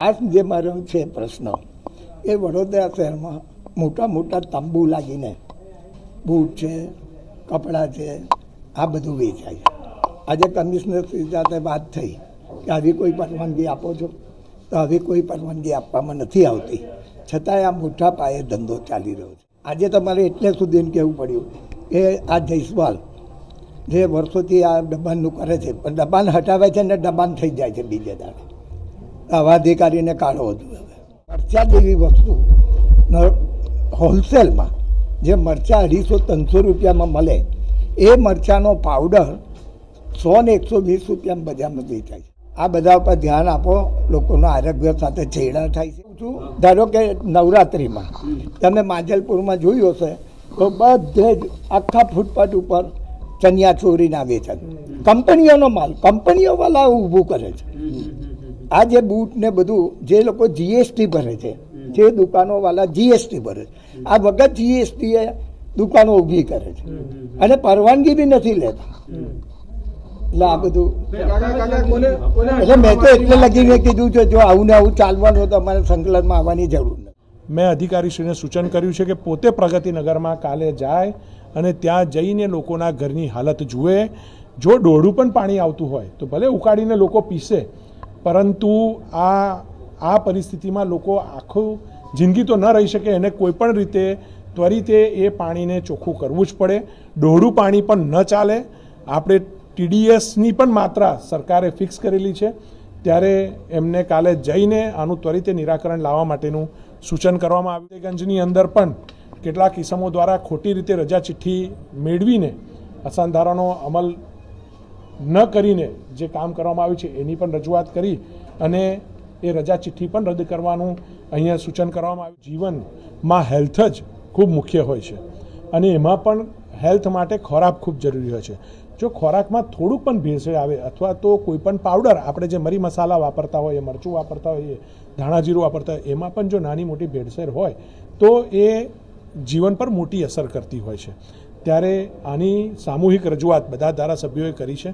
આ જે મારો છે પ્રશ્ન એ વડોદરા શહેરમાં મોટા મોટા તંબુ લાગીને બૂટ છે, કપડાં છે, આ બધું વેચાય છે. આજે કમિશનર શ્રી સાથે વાત થઈ કે આવી કોઈ પરવાનગી આપો છો, તો આવી કોઈ પરવાનગી આપવામાં નથી આવતી, છતાંય આ મોટા પાયે ધંધો ચાલી રહ્યો છે. આજે તમારે એટલે સુધી કહેવું પડ્યું કે આ જયસ્વાલ જે વર્ષોથી આ દબાણનું કરે છે, પણ દબાણ હટાવે છે ને દબાણ થઈ જાય છે બીજે દાડે. આવા અધિકારીને કાઢવો જોઈએ. મરચા જેવી વસ્તુ હોલસેલમાં જે મરચા 250-300 રૂપિયામાં મળે, એ મરચાનો પાવડર 100 ને 120 રૂપિયામાં બજારમાં વેચાય છે. આ બધા ઉપર ધ્યાન આપો, લોકોના આરોગ્ય સાથે છેડા થાય છે. ધારો કે નવરાત્રિમાં તમે માજલપુરમાં જોયું હશે તો બધે જ આખા ફૂટપાથ ઉપર ચણિયા ચોરીના વેચે છે. કંપનીઓનો માલ કંપનીઓવાળા ઊભું કરે છે. આ જે બૂટ ને બધું જે લોકો જીએસટી ભરે છે, જે દુકાનોવાળા જીએસટી ભરે છે, આ વગર જીએસટી એ દુકાનો ઊભી કરે છે અને પરવાનગી બી નથી લેતા. એટલે આ બધું એટલે મેં તો એટલે લગીને કીધું છે, જો આવું ને આવું ચાલવાનું તો અમારે સંકલનમાં આવવાની જરૂર નથી. મેં અધિકારીશ્રીને સૂચન કર્યું છે કે પોતે પ્રગતિનગરમાં કાલે જાય અને ત્યાં જઈને લોકોના ઘરની હાલત જુએ. જો ડોળું પણ પાણી આવતું હોય તો ભલે ઉકાળીને લોકો પીસે, પરંતુ આ પરિસ્થિતિમાં લોકો આખું જિંદગી તો ન રહી શકે, એને કોઈ પણ રીતે ત્વરિતે એ પાણીને ચોખ્ખું કરવું જ પડે. ડોળું પાણી પણ ન ચાલે. આપણે TDSની પણ માત્રા સરકારે ફિક્સ કરેલી છે, ત્યારે એમને કાલે જઈને આનું ત્વરિતે નિરાકરણ લાવવા માટેનું સૂચન કરવામાં આવ્યું. ગંજની અંદર પણ કેટલાક કિસ્સાઓ દ્વારા ખોટી રીતે રજા ચિઠ્ઠી મેળવીને અસાધારણો અમલ ન કરીને જે કામ કરવામાં આવ્યું છે એની પણ રજૂઆત કરી અને એ રજા ચિઠ્ઠી પણ રદ કરવાનું અહીંયા સૂચન કરવામાં આવ્યું. જીવનમાં હેલ્થ જ ખૂબ મુખ્ય હોય છે અને એમાં પણ હેલ્થ માટે ખોરાક ખૂબ જરૂરી હોય છે. જો ખોરાકમાં થોડુંક પણ ભેળસેળ આવે અથવા તો કોઈ પણ પાવડર, આપણે જે મરી મસાલા વાપરતા હોઈએ, મરચું વાપરતા હોઈએ, ધાણા જીરું વાપરતા હોય, એમાં પણ જો નાની મોટી ભેળસેળ હોય તો એ જીવન પર મોટી અસર કરતી હોય છે. ત્યારે આની સામૂહિક રજૂઆત બધા ધારાસભ્યોએ કરી છે.